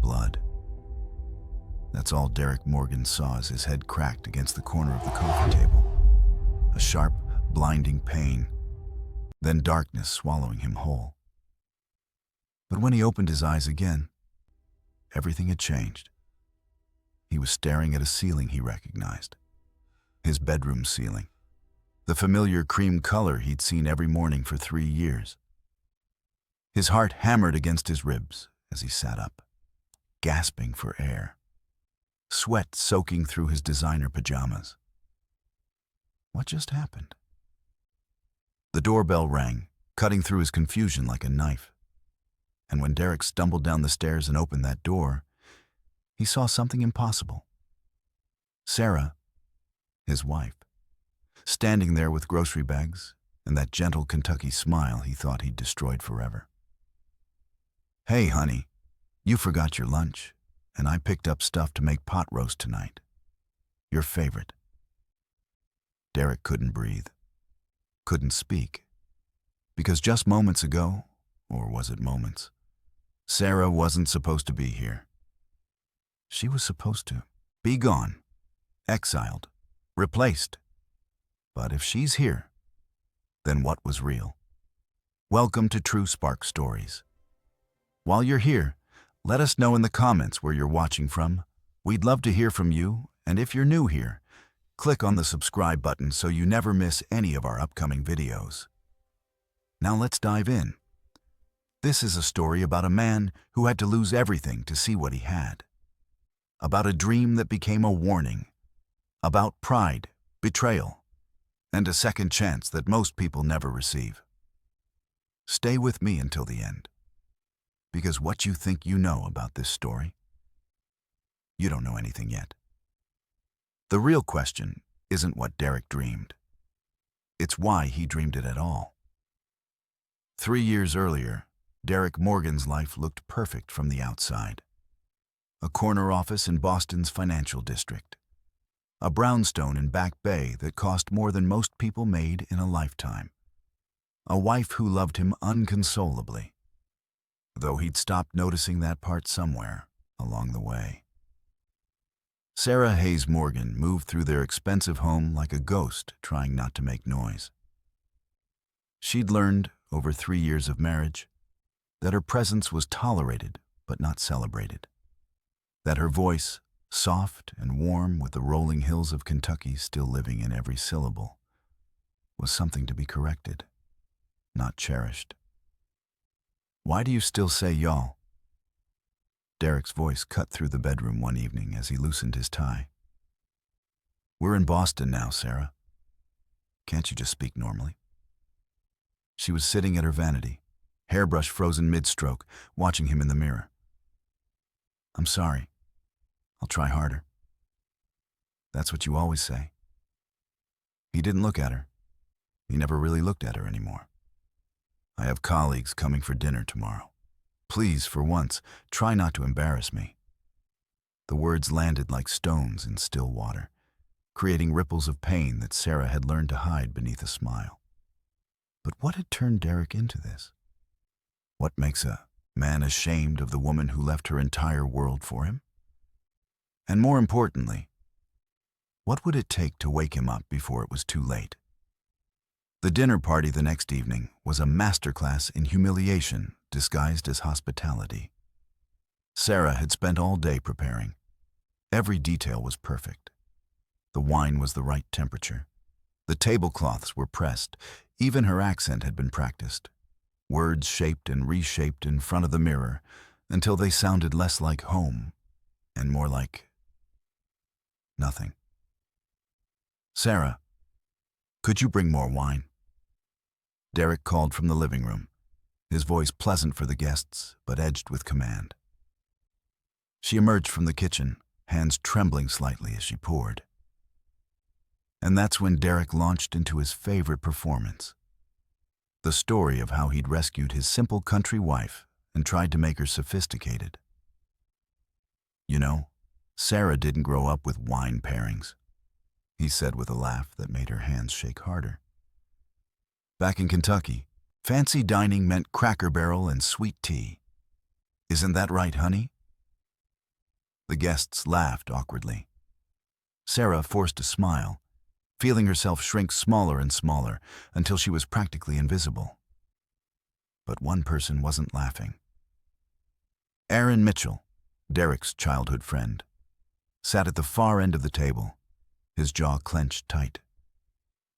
blood. That's all Derek Morgan saw as his head cracked against the corner of the coffee table. A sharp, blinding pain, then darkness swallowing him whole. But when he opened his eyes again, everything had changed. He was staring at a ceiling he recognized. His bedroom ceiling. The familiar cream color he'd seen every morning for 3 years. His heart hammered against his ribs as he sat up, gasping for air, sweat soaking through his designer pajamas. What just happened? The doorbell rang, cutting through his confusion like a knife. And when Derek stumbled down the stairs and opened that door, he saw something impossible. Sarah, his wife, standing there with grocery bags and that gentle Kentucky smile he thought he'd destroyed forever. "Hey, honey, you forgot your lunch, and I picked up stuff to make pot roast tonight. Your favorite." Derek couldn't breathe, couldn't speak, because just moments ago, or was it moments, Sarah wasn't supposed to be here. She was supposed to be gone, exiled, replaced. But if she's here, then what was real? Welcome to True Spark Stories. While you're here, let us know in the comments where you're watching from. We'd love to hear from you, and if you're new here, click on the subscribe button so you never miss any of our upcoming videos. Now let's dive in. This is a story about a man who had to lose everything to see what he had. About a dream that became a warning. About pride, betrayal, and a second chance that most people never receive. Stay with me until the end, because what you think you know about this story, you don't know anything yet. The real question isn't what Derek dreamed. It's why he dreamed it at all. 3 years earlier, Derek Morgan's life looked perfect from the outside. A corner office in Boston's financial district. A brownstone in Back Bay that cost more than most people made in a lifetime. A wife who loved him unconsolably, though he'd stopped noticing that part somewhere along the way. Sarah Hayes Morgan moved through their expensive home like a ghost trying not to make noise. She'd learned, over 3 years of marriage, that her presence was tolerated but not celebrated. That her voice, soft and warm with the rolling hills of Kentucky still living in every syllable, was something to be corrected, not cherished. "Why do you still say y'all?" Derek's voice cut through the bedroom one evening as he loosened his tie. "We're in Boston now, Sarah. Can't you just speak normally?" She was sitting at her vanity, hairbrush frozen mid-stroke, watching him in the mirror. "I'm sorry. I'll try harder." "That's what you always say." He didn't look at her. He never really looked at her anymore. "I have colleagues coming for dinner tomorrow. Please, for once, try not to embarrass me." The words landed like stones in still water, creating ripples of pain that Sarah had learned to hide beneath a smile. But what had turned Derek into this? What makes a man ashamed of the woman who left her entire world for him? And more importantly, what would it take to wake him up before it was too late? The dinner party the next evening was a masterclass in humiliation disguised as hospitality. Sarah had spent all day preparing. Every detail was perfect. The wine was the right temperature. The tablecloths were pressed. Even her accent had been practiced. Words shaped and reshaped in front of the mirror until they sounded less like home and more like nothing. "Sarah, could you bring more wine?" Derek called from the living room, his voice pleasant for the guests, but edged with command. She emerged from the kitchen, hands trembling slightly as she poured. And that's when Derek launched into his favorite performance. The story of how he'd rescued his simple country wife and tried to make her sophisticated. "You know, Sarah didn't grow up with wine pairings," he said with a laugh that made her hands shake harder. "Back in Kentucky, fancy dining meant Cracker Barrel and sweet tea. Isn't that right, honey?" The guests laughed awkwardly. Sarah forced a smile, feeling herself shrink smaller and smaller until she was practically invisible. But one person wasn't laughing. Aaron Mitchell, Derek's childhood friend, sat at the far end of the table, his jaw clenched tight,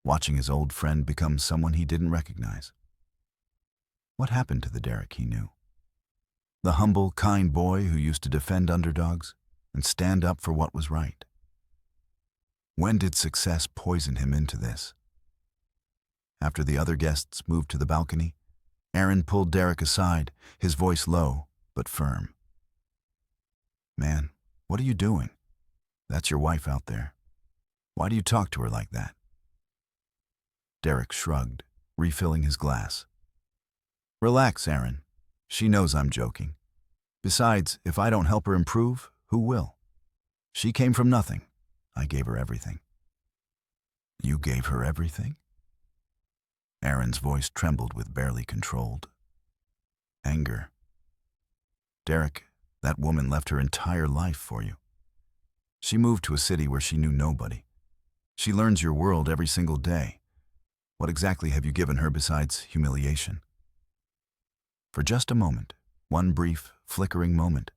watching his old friend become someone he didn't recognize. What happened to the Derek he knew? The humble, kind boy who used to defend underdogs and stand up for what was right. When did success poison him into this? After the other guests moved to the balcony, Aaron pulled Derek aside, his voice low but firm. "Man, what are you doing? That's your wife out there. Why do you talk to her like that?" Derek shrugged, refilling his glass. "Relax, Aaron. She knows I'm joking. Besides, if I don't help her improve, who will? She came from nothing. I gave her everything." "You gave her everything?" Aaron's voice trembled with barely controlled anger. "Derek, that woman left her entire life for you. She moved to a city where she knew nobody. She learns your world every single day. What exactly have you given her besides humiliation?" For just a moment, one brief, flickering moment,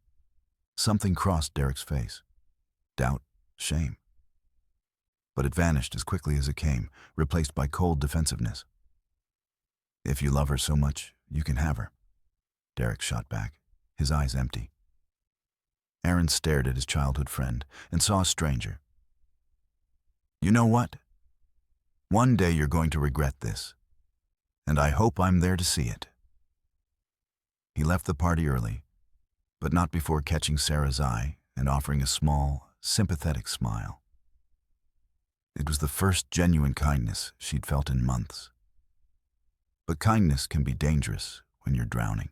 something crossed Derek's face. Doubt, shame. But it vanished as quickly as it came, replaced by cold defensiveness. "If you love her so much, you can have her," Derek shot back, his eyes empty. Aaron stared at his childhood friend and saw a stranger. "You know what? One day you're going to regret this, and I hope I'm there to see it." He left the party early, but not before catching Sarah's eye and offering a small, sympathetic smile. It was the first genuine kindness she'd felt in months. But kindness can be dangerous when you're drowning.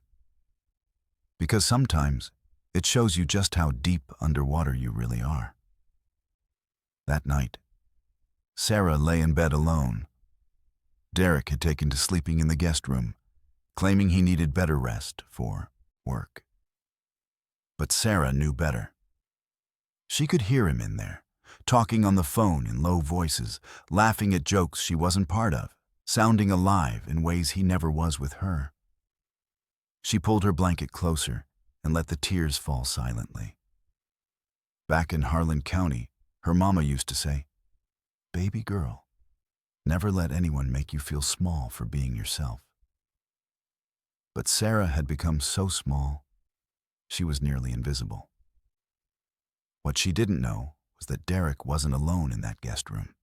Because sometimes it shows you just how deep underwater you really are. That night, Sarah lay in bed alone. Derek had taken to sleeping in the guest room, claiming he needed better rest for work. But Sarah knew better. She could hear him in there, talking on the phone in low voices, laughing at jokes she wasn't part of, sounding alive in ways he never was with her. She pulled her blanket closer and let the tears fall silently. Back in Harlan County, her mama used to say, "Baby girl, never let anyone make you feel small for being yourself." But Sarah had become so small, she was nearly invisible. What she didn't know was that Derek wasn't alone in that guest room.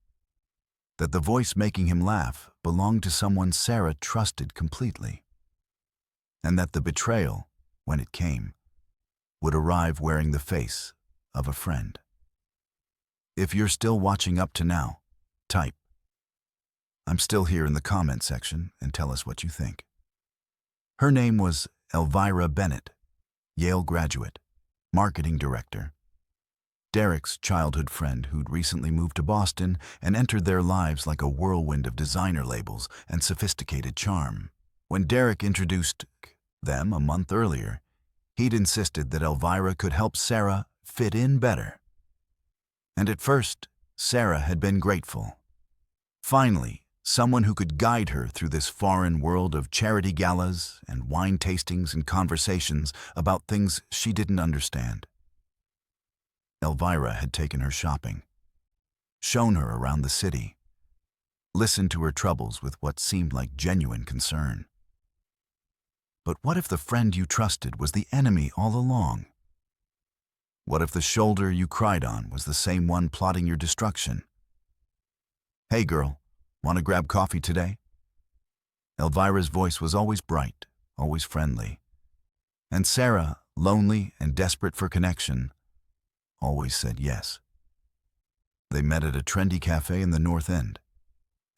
That the voice making him laugh belonged to someone Sarah trusted completely. And that the betrayal, when it came, would arrive wearing the face of a friend. If you're still watching up to now, type "I'm still here" in the comment section and tell us what you think. Her name was Elvira Bennett, Yale graduate, marketing director. Derek's childhood friend who'd recently moved to Boston and entered their lives like a whirlwind of designer labels and sophisticated charm. When Derek introduced them a month earlier, he'd insisted that Elvira could help Sarah fit in better. And at first, Sarah had been grateful. Finally, someone who could guide her through this foreign world of charity galas and wine tastings and conversations about things she didn't understand. Elvira had taken her shopping, shown her around the city, listened to her troubles with what seemed like genuine concern. But what if the friend you trusted was the enemy all along? What if the shoulder you cried on was the same one plotting your destruction? "Hey girl, want to grab coffee today?" Elvira's voice was always bright, always friendly. And Sarah, lonely and desperate for connection, always said yes. They met at a trendy cafe in the North End.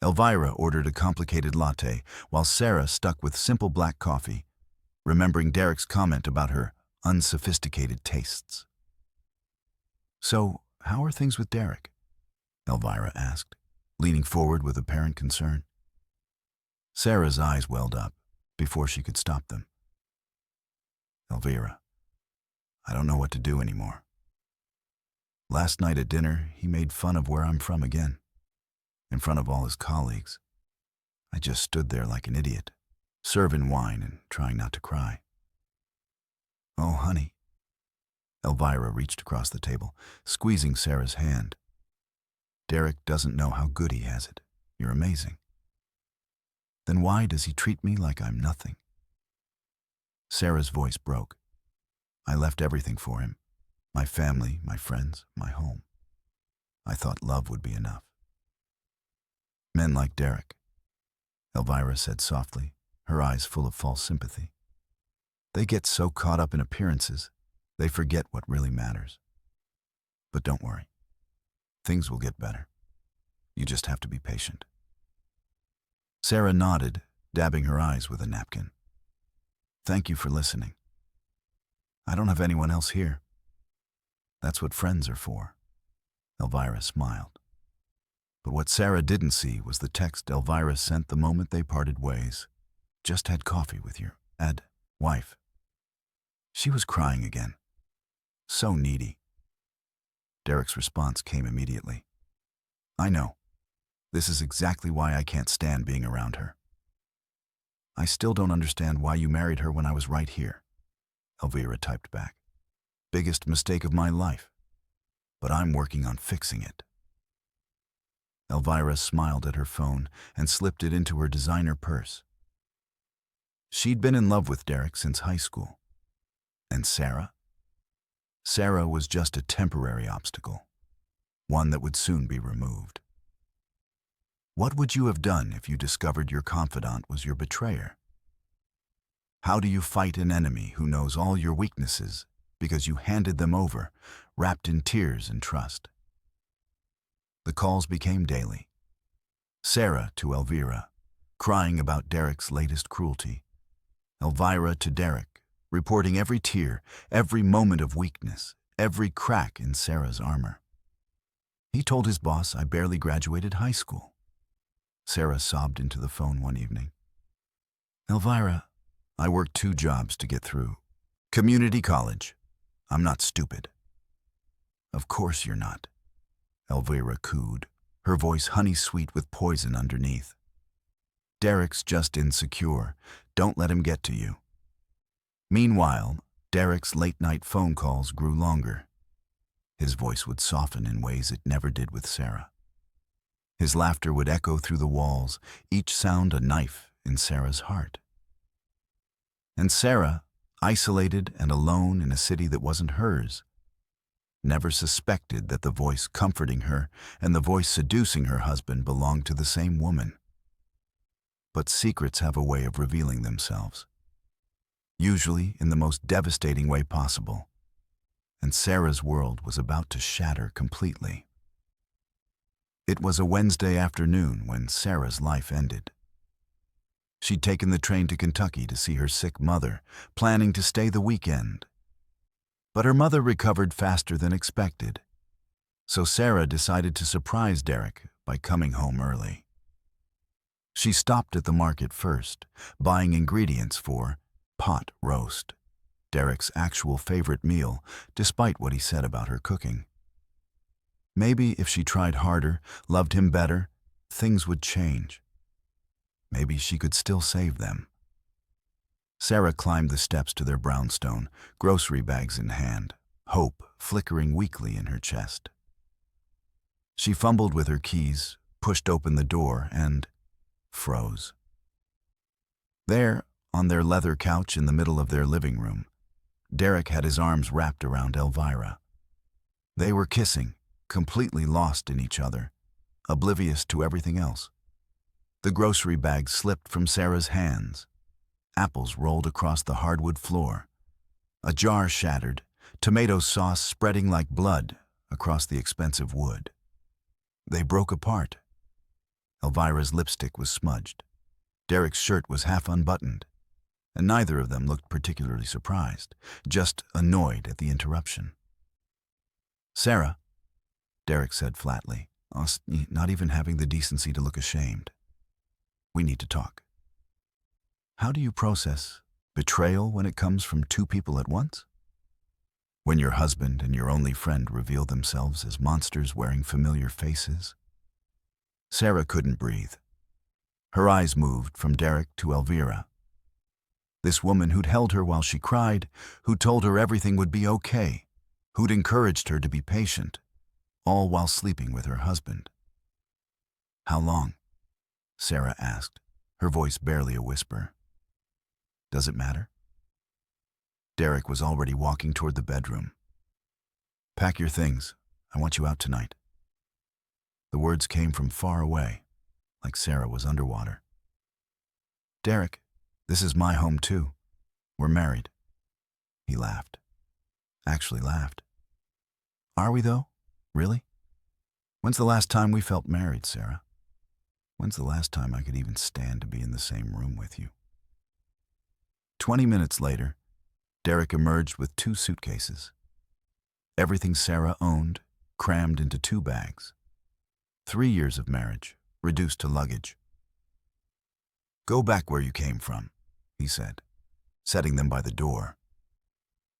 Elvira ordered a complicated latte, while Sarah stuck with simple black coffee, remembering Derek's comment about her unsophisticated tastes. "So, how are things with Derek?" Elvira asked, leaning forward with apparent concern. Sarah's eyes welled up before she could stop them. "Elvira, I don't know what to do anymore. Last night at dinner, he made fun of where I'm from again, in front of all his colleagues. I just stood there like an idiot, serving wine and trying not to cry. Oh, honey. Elvira reached across the table, squeezing Sarah's hand. Derek doesn't know how good he has it. You're amazing. Then why does he treat me like I'm nothing? Sarah's voice broke. I left everything for him. My family, my friends, my home. I thought love would be enough. Men like Derek, Elvira said softly, her eyes full of false sympathy. They get so caught up in appearances, they forget what really matters. But don't worry. Things will get better. You just have to be patient. Sarah nodded, dabbing her eyes with a napkin. Thank you for listening. I don't have anyone else here. That's what friends are for. Elvira smiled. But what Sarah didn't see was the text Elvira sent the moment they parted ways. Just had coffee with your wife. She was crying again. So needy. Derek's response came immediately. I know. This is exactly why I can't stand being around her. I still don't understand why you married her when I was right here. Elvira typed back. Biggest mistake of my life. But I'm working on fixing it. Elvira smiled at her phone and slipped it into her designer purse. She'd been in love with Derek since high school. And Sarah? Sarah was just a temporary obstacle, one that would soon be removed. What would you have done if you discovered your confidant was your betrayer? How do you fight an enemy who knows all your weaknesses because you handed them over, wrapped in tears and trust? The calls became daily. Sarah to Elvira, crying about Derek's latest cruelty. Elvira to Derek, reporting every tear, every moment of weakness, every crack in Sarah's armor. He told his boss I barely graduated high school. Sarah sobbed into the phone one evening. Elvira, I worked 2 jobs to get through. Community college. I'm not stupid. Of course you're not. Elvira cooed, her voice honey-sweet with poison underneath. Derek's just insecure. Don't let him get to you. Meanwhile, Derek's late-night phone calls grew longer. His voice would soften in ways it never did with Sarah. His laughter would echo through the walls, each sound a knife in Sarah's heart. And Sarah, isolated and alone in a city that wasn't hers, never suspected that the voice comforting her and the voice seducing her husband belonged to the same woman. But secrets have a way of revealing themselves, usually in the most devastating way possible, and Sarah's world was about to shatter completely. It was a Wednesday afternoon when Sarah's life ended. She'd taken the train to Kentucky to see her sick mother, planning to stay the weekend. But her mother recovered faster than expected, so Sarah decided to surprise Derek by coming home early. She stopped at the market first, buying ingredients for pot roast, Derek's actual favorite meal, despite what he said about her cooking. Maybe if she tried harder, loved him better, things would change. Maybe she could still save them. Sarah climbed the steps to their brownstone, grocery bags in hand, hope flickering weakly in her chest. She fumbled with her keys, pushed open the door, and froze. There, on their leather couch in the middle of their living room, Derek had his arms wrapped around Elvira. They were kissing, completely lost in each other, oblivious to everything else. The grocery bag slipped from Sarah's hands. Apples rolled across the hardwood floor. A jar shattered, tomato sauce spreading like blood across the expensive wood. They broke apart. Elvira's lipstick was smudged. Derek's shirt was half unbuttoned, and neither of them looked particularly surprised, just annoyed at the interruption. Sarah, Derek said flatly, us not even having the decency to look ashamed. We need to talk. How do you process betrayal when it comes from 2 people at once? When your husband and your only friend reveal themselves as monsters wearing familiar faces? Sarah couldn't breathe. Her eyes moved from Derek to Elvira. This woman who'd held her while she cried, who'd told her everything would be okay, who'd encouraged her to be patient, all while sleeping with her husband. "How long?" Sarah asked, her voice barely a whisper. "Does it matter?" Derek was already walking toward the bedroom. "Pack your things. I want you out tonight." The words came from far away, like Sarah was underwater. "Derek, this is my home too. We're married." He laughed. Actually laughed. "Are we though? Really? When's the last time we felt married, Sarah? When's the last time I could even stand to be in the same room with you?" 20 minutes later, Derek emerged with 2 suitcases. Everything Sarah owned, crammed into 2 bags. 3 years of marriage, reduced to luggage. "Go back where you came from," he said, setting them by the door.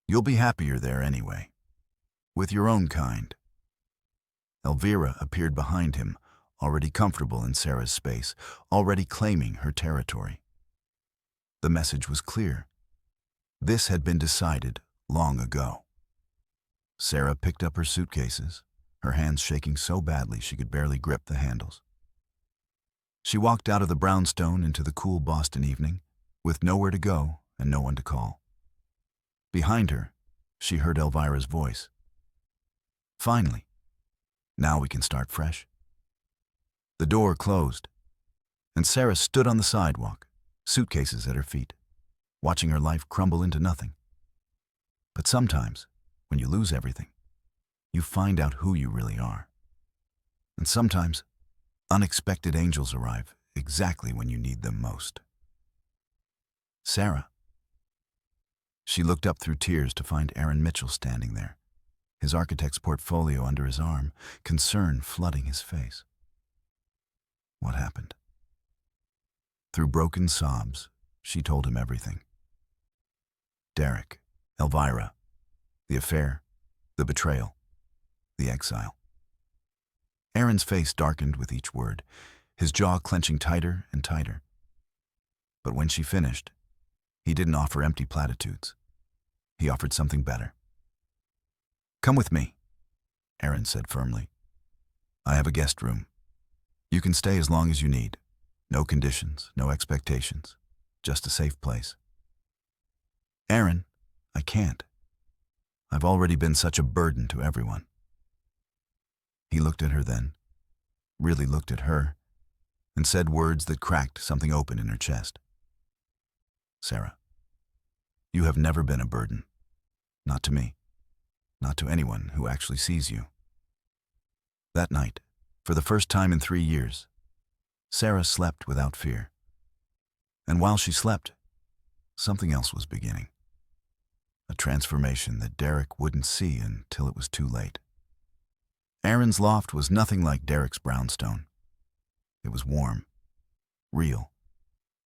"You'll be happier there anyway. With your own kind." Elvira appeared behind him, already comfortable in Sarah's space, already claiming her territory. The message was clear. This had been decided long ago. Sarah picked up her suitcases, her hands shaking so badly she could barely grip the handles. She walked out of the brownstone into the cool Boston evening, with nowhere to go and no one to call. Behind her, she heard Elvira's voice. "Finally. Now we can start fresh." The door closed, and Sarah stood on the sidewalk, suitcases at her feet, watching her life crumble into nothing. But sometimes, when you lose everything, you find out who you really are. And sometimes, unexpected angels arrive exactly when you need them most. "Sarah." She looked up through tears to find Aaron Mitchell standing there, his architect's portfolio under his arm, concern flooding his face. What happened? Through broken sobs, she told him everything. Derek, Elvira, the affair, the betrayal, the exile. Aaron's face darkened with each word, his jaw clenching tighter and tighter. But when she finished, he didn't offer empty platitudes. He offered something better. "Come with me," Aaron said firmly. "I have a guest room. You can stay as long as you need. No conditions, no expectations, just a safe place." "Aaron, I can't. I've already been such a burden to everyone." He looked at her then, really looked at her, and said words that cracked something open in her chest. "Sarah, you have never been a burden. Not to me. Not to anyone who actually sees you." That night, for the first time in 3 years, Sarah slept without fear. And while she slept, something else was beginning. A transformation that Derek wouldn't see until it was too late. Aaron's loft was nothing like Derek's brownstone. It was warm, real,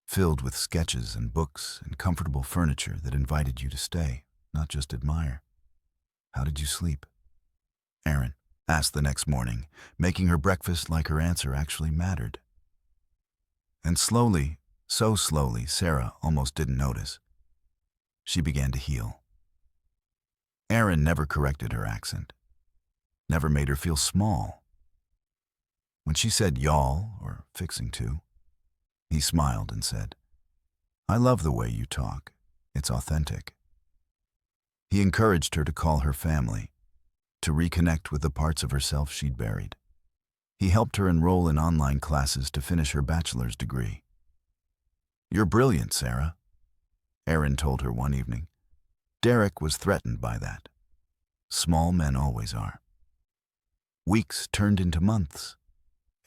filled with sketches and books and comfortable furniture that invited you to stay, not just admire. "How did you sleep?" Aaron asked the next morning, making her breakfast like her answer actually mattered. And slowly, so slowly, Sarah almost didn't notice. She began to heal. Aaron never corrected her accent, never made her feel small. When she said y'all or fixing to, he smiled and said, "I love the way you talk. It's authentic." He encouraged her to call her family, to reconnect with the parts of herself she'd buried. He helped her enroll in online classes to finish her bachelor's degree. "You're brilliant, Sarah," Aaron told her one evening. Derek was threatened by that. Small men always are. Weeks turned into months.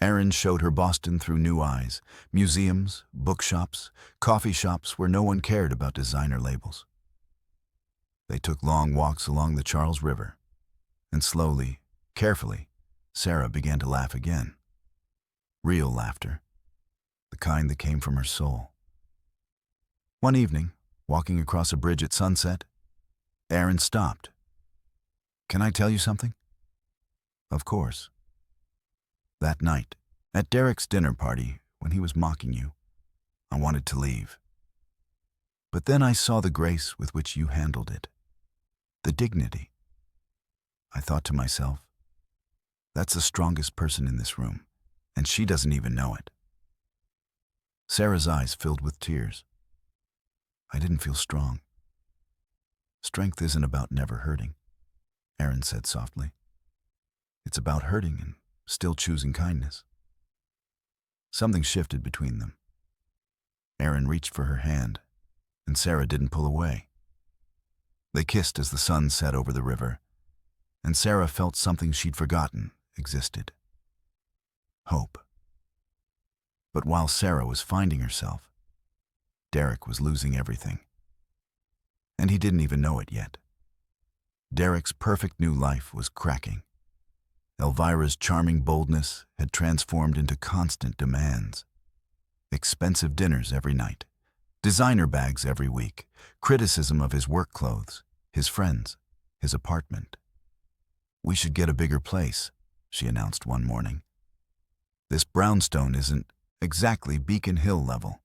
Aaron showed her Boston through new eyes, museums, bookshops, coffee shops where no one cared about designer labels. They took long walks along the Charles River, and slowly, carefully, Sarah began to laugh again. Real laughter, the kind that came from her soul. One evening, walking across a bridge at sunset, Aaron stopped, Can I tell you something? Of course. That night, at Derek's dinner party, when he was mocking you, I wanted to leave. But then I saw the grace with which you handled it. The dignity. I thought to myself, that's the strongest person in this room, and she doesn't even know it. Sarah's eyes filled with tears. I didn't feel strong. Strength isn't about never hurting, Aaron said softly. It's about hurting and still choosing kindness. Something shifted between them. Aaron reached for her hand, and Sarah didn't pull away. They kissed as the sun set over the river, and Sarah felt something she'd forgotten existed. Hope. But while Sarah was finding herself, Derek was losing everything. And he didn't even know it yet. Derek's perfect new life was cracking. Elvira's charming boldness had transformed into constant demands. Expensive dinners every night, designer bags every week, criticism of his work clothes, his friends, his apartment. We should get a bigger place, she announced one morning. This brownstone isn't exactly Beacon Hill level.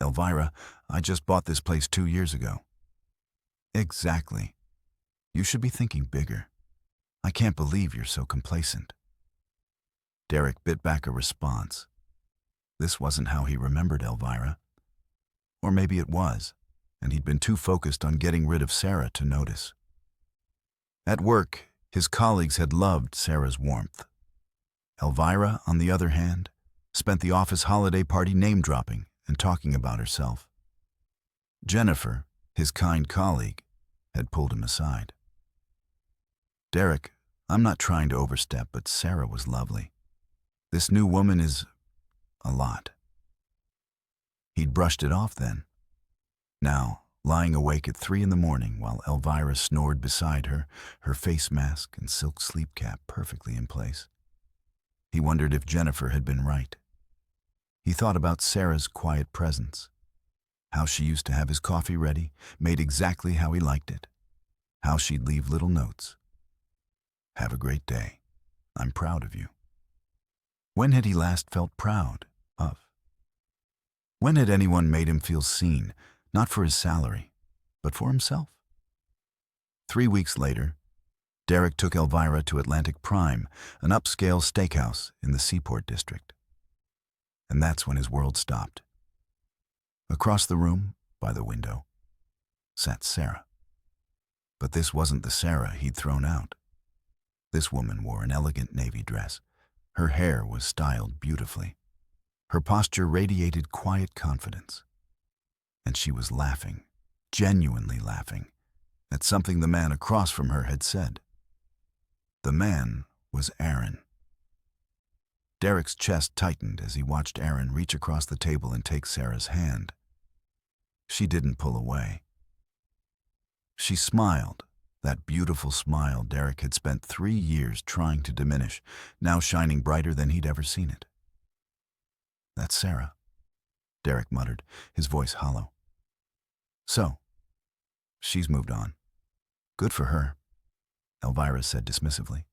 Elvira, I just bought this place 2 years ago. Exactly. You should be thinking bigger. I can't believe you're so complacent. Derek bit back a response. This wasn't how he remembered Elvira. Or maybe it was, and he'd been too focused on getting rid of Sarah to notice. At work, his colleagues had loved Sarah's warmth. Elvira, on the other hand, spent the office holiday party name-dropping and talking about herself. Jennifer, his kind colleague, had pulled him aside. Derek, I'm not trying to overstep, but Sarah was lovely. This new woman is a lot. He'd brushed it off then. Now, lying awake at 3 a.m. while Elvira snored beside her, her face mask and silk sleep cap perfectly in place. He wondered if Jennifer had been right. He thought about Sarah's quiet presence, how she used to have his coffee ready, made exactly how he liked it, how she'd leave little notes. Have a great day. I'm proud of you. When had he last felt proud of? When had anyone made him feel seen, not for his salary, but for himself? 3 weeks later, Derek took Elvira to Atlantic Prime, an upscale steakhouse in the Seaport District. And that's when his world stopped. Across the room, by the window, sat Sarah. But this wasn't the Sarah he'd thrown out. This woman wore an elegant navy dress. Her hair was styled beautifully. Her posture radiated quiet confidence. And she was laughing, genuinely laughing, at something the man across from her had said. The man was Aaron. Derek's chest tightened as he watched Aaron reach across the table and take Sarah's hand. She didn't pull away. She smiled, that beautiful smile Derek had spent 3 years trying to diminish, now shining brighter than he'd ever seen it. That's Sarah, Derek muttered, his voice hollow. So, she's moved on. Good for her, Elvira said dismissively.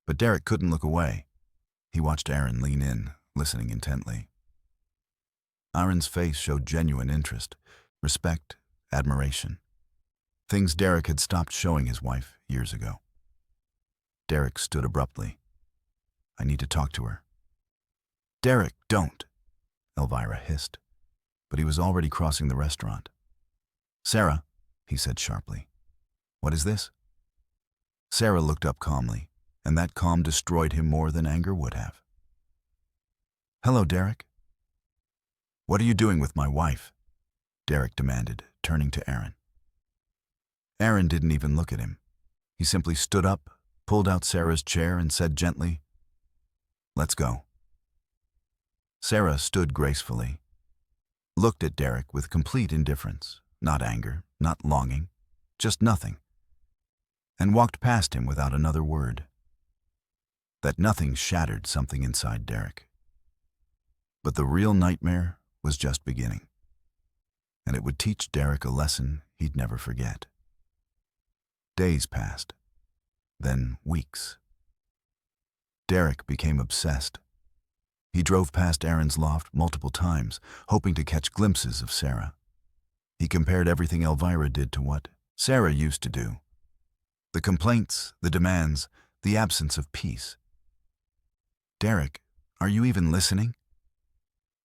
But Derek couldn't look away. He watched Aaron lean in, listening intently. Aaron's face showed genuine interest, respect, admiration. Things Derek had stopped showing his wife years ago. Derek stood abruptly. I need to talk to her. Derek, don't, Elvira hissed, but he was already crossing the restaurant. Sarah, he said sharply. What is this? Sarah looked up calmly, and that calm destroyed him more than anger would have. Hello, Derek. What are you doing with my wife? Derek demanded, turning to Aaron. Aaron didn't even look at him. He simply stood up, pulled out Sarah's chair, and said gently, Let's go. Sarah stood gracefully, looked at Derek with complete indifference, not anger, not longing, just nothing, and walked past him without another word. That nothing shattered something inside Derek. But the real nightmare was just beginning, and it would teach Derek a lesson he'd never forget. Days passed, then weeks. Derek became obsessed. He drove past Aaron's loft multiple times, hoping to catch glimpses of Sarah. He compared everything Elvira did to what Sarah used to do. The complaints, the demands, the absence of peace. "Derek, are you even listening?"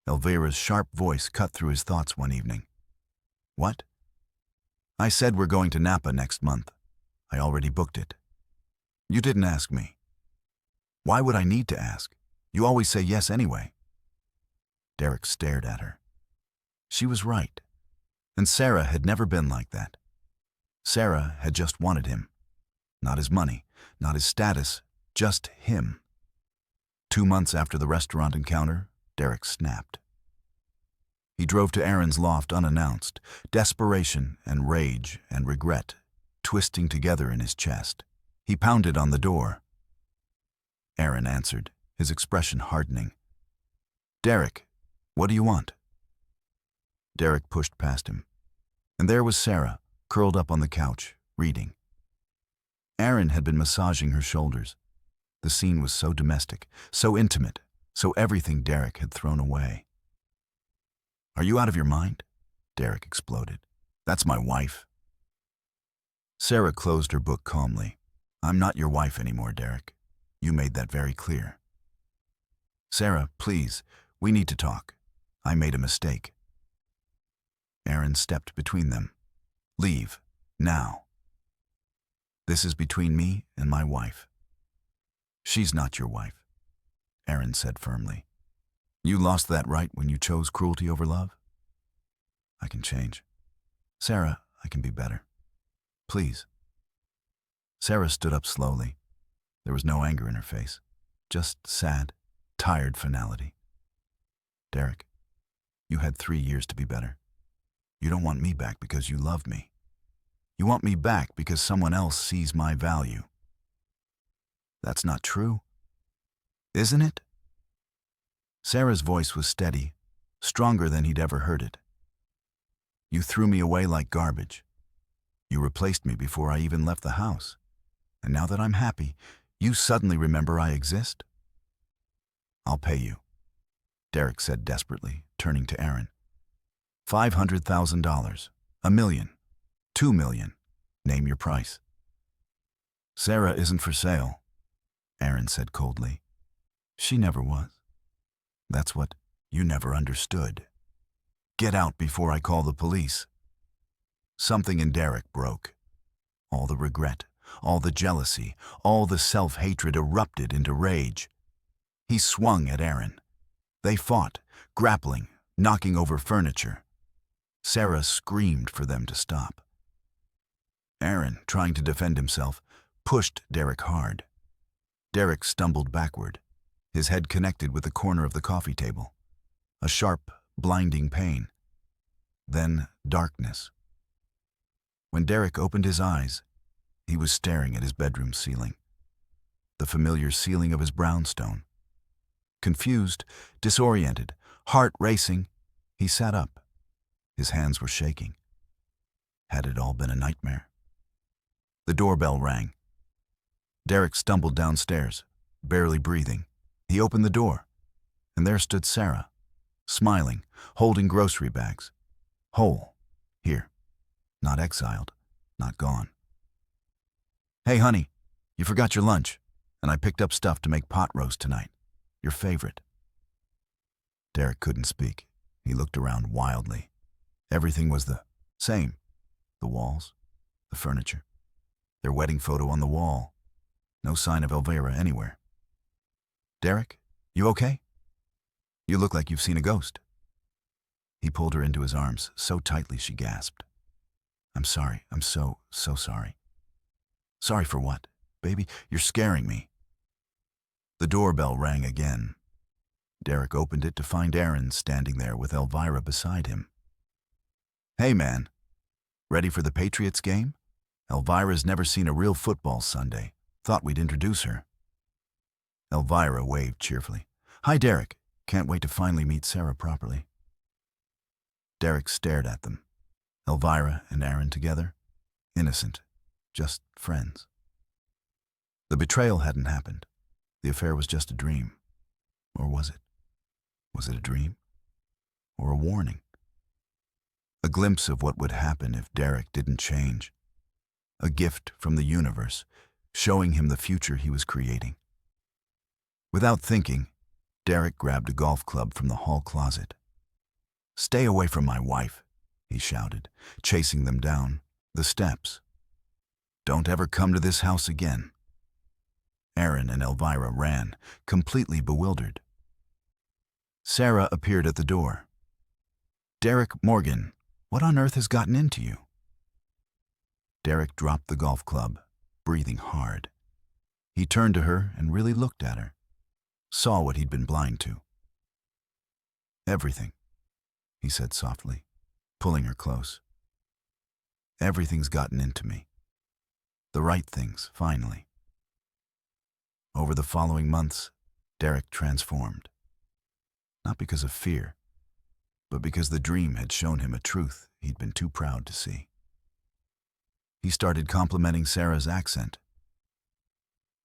Elvira's sharp voice cut through his thoughts one evening. "What?" "I said we're going to Napa next month. I already booked it." "You didn't ask me." "Why would I need to ask? You always say yes anyway." Derek stared at her. She was right. And Sarah had never been like that. Sarah had just wanted him. Not his money, not his status, just him. 2 months after the restaurant encounter, Derek snapped. He drove to Aaron's loft unannounced, desperation and rage and regret twisting together in his chest. He pounded on the door. Aaron answered, his expression hardening. "Derek, what do you want?" Derek pushed past him, and there was Sarah, curled up on the couch, reading. Aaron had been massaging her shoulders. The scene was so domestic, so intimate, so everything Derek had thrown away. "Are you out of your mind?" Derek exploded. "That's my wife." Sarah closed her book calmly. "I'm not your wife anymore, Derek. You made that very clear." "Sarah, please, we need to talk. I made a mistake." Aaron stepped between them. "Leave, now. This is between me and my wife." "She's not your wife," Aaron said firmly. "You lost that right when you chose cruelty over love." "I can change. Sarah, I can be better. Please." Sarah stood up slowly. There was no anger in her face, just sad, tired finality. "Derek, you had 3 years to be better. You don't want me back because you love me. You want me back because someone else sees my value." "That's not true. Isn't it?" Sarah's voice was steady, stronger than he'd ever heard it. "You threw me away like garbage. You replaced me before I even left the house. And now that I'm happy, you suddenly remember I exist?" "I'll pay you," Derek said desperately, turning to Aaron. $500,000, $1 million, $2 million. Name your price." "Sarah isn't for sale," Aaron said coldly. "She never was. That's what you never understood. Get out before I call the police." Something in Derek broke. All the regret, all the jealousy, all the self-hatred erupted into rage. He swung at Aaron. They fought, grappling, knocking over furniture. Sarah screamed for them to stop. Aaron, trying to defend himself, pushed Derek hard. Derek stumbled backward. His head connected with the corner of the coffee table. A sharp, blinding pain. Then darkness. When Derek opened his eyes, he was staring at his bedroom ceiling. The familiar ceiling of his brownstone. Confused, disoriented, heart racing, he sat up. His hands were shaking. Had it all been a nightmare? The doorbell rang. Derek stumbled downstairs, barely breathing. He opened the door, and there stood Sarah, smiling, holding grocery bags. Whole. Here. Not exiled. Not gone. "Hey, honey, you forgot your lunch, and I picked up stuff to make pot roast tonight. Your favorite." Derek couldn't speak. He looked around wildly. Everything was the same. The walls, the furniture, their wedding photo on the wall. No sign of Elvira anywhere. "Derek, you okay? You look like you've seen a ghost." He pulled her into his arms so tightly she gasped. "I'm sorry. I'm so sorry." "Sorry for what? Baby, you're scaring me." The doorbell rang again. Derek opened it to find Aaron standing there with Elvira beside him. "Hey, man. Ready for the Patriots game? Elvira's never seen a real football Sunday. Thought we'd introduce her." Elvira waved cheerfully. "Hi, Derek. Can't wait to finally meet Sarah properly." Derek stared at them. Elvira and Aaron together. Innocent. just friends. The betrayal hadn't happened. The affair was just a dream. Or was it? Was it a dream? Or a warning? A glimpse of what would happen if Derek didn't change. A gift from the universe, showing him the future he was creating. Without thinking, Derek grabbed a golf club from the hall closet. "Stay away from my wife," he shouted, chasing them down the steps. "Don't ever come to this house again." Aaron and Elvira ran, completely bewildered. Sarah appeared at the door. "Derek Morgan, what on earth has gotten into you?" Derek dropped the golf club, breathing hard. He turned to her and really looked at her, saw what he'd been blind to. "Everything," he said softly, pulling her close. "Everything's gotten into me. The right things, finally." Over the following months, Derek transformed. Not because of fear, but because the dream had shown him a truth he'd been too proud to see. He started complimenting Sarah's accent.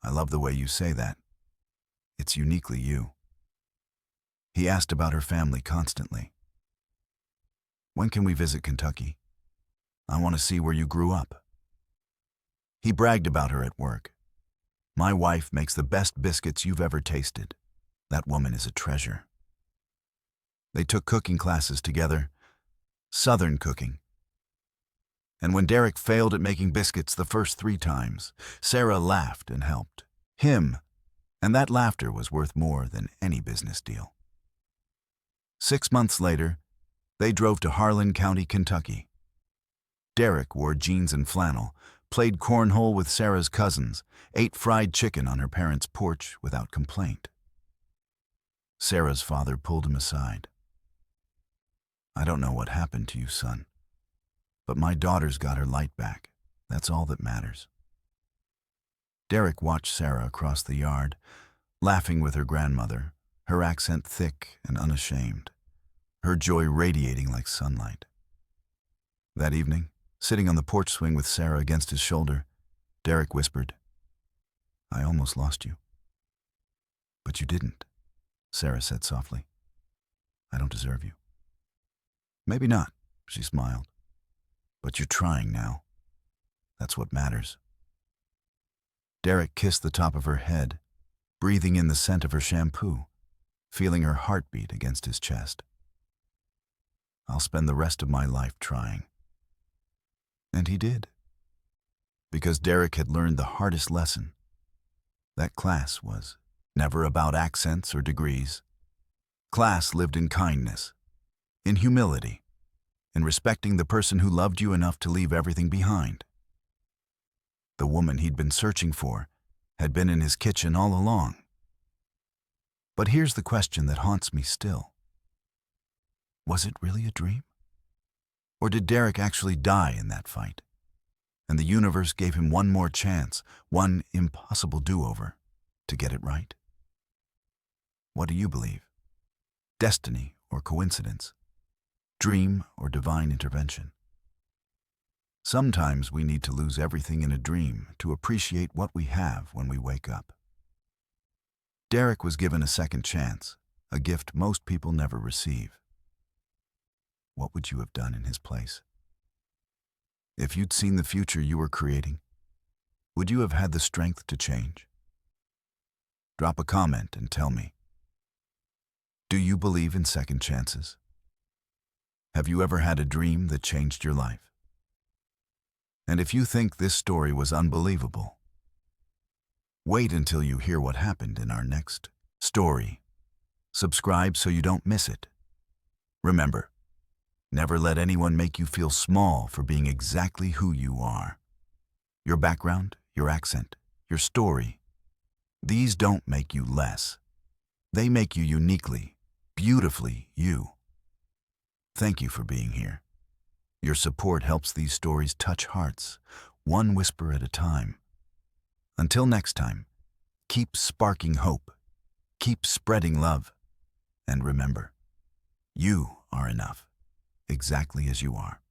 "I love the way you say that. It's uniquely you." He asked about her family constantly. "When can we visit Kentucky? I want to see where you grew up." He bragged about her at work. "My wife makes the best biscuits you've ever tasted. That woman is a treasure." They took cooking classes together, Southern cooking. And when Derek failed at making biscuits the first 3 times, Sarah laughed and helped him, and that laughter was worth more than any business deal. 6 months later, they drove to Harlan County, Kentucky. Derek wore jeans and flannel, played cornhole with Sarah's cousins, ate fried chicken on her parents' porch without complaint. Sarah's father pulled him aside. "I don't know what happened to you, son, but my daughter's got her light back. That's all that matters." Derek watched Sarah across the yard, laughing with her grandmother, her accent thick and unashamed, her joy radiating like sunlight. That evening, sitting on the porch swing with Sarah against his shoulder, Derek whispered, "I almost lost you." "But you didn't," Sarah said softly. "I don't deserve you." "Maybe not," she smiled. "But you're trying now. That's what matters." Derek kissed the top of her head, breathing in the scent of her shampoo, feeling her heartbeat against his chest. "I'll spend the rest of my life trying." And he did. Because Derek had learned the hardest lesson. That class was never about accents or degrees. Class lived in kindness, in humility, in respecting the person who loved you enough to leave everything behind. The woman he'd been searching for had been in his kitchen all along. But here's the question that haunts me still. Was it really a dream? Or did Derek actually die in that fight? And the universe gave him one more chance, one impossible do-over, to get it right? What do you believe? Destiny or coincidence? Dream or divine intervention? Sometimes we need to lose everything in a dream to appreciate what we have when we wake up. Derek was given a second chance, a gift most people never receive. What would you have done in his place? If you'd seen the future you were creating, would you have had the strength to change? Drop a comment and tell me. Do you believe in second chances? Have you ever had a dream that changed your life? And if you think this story was unbelievable, wait until you hear what happened in our next story. Subscribe so you don't miss it. Remember, never let anyone make you feel small for being exactly who you are. Your background, your accent, your story, these don't make you less. They make you uniquely, beautifully you. Thank you for being here. Your support helps these stories touch hearts, one whisper at a time. Until next time, keep sparking hope, keep spreading love, and remember, you are enough, exactly as you are.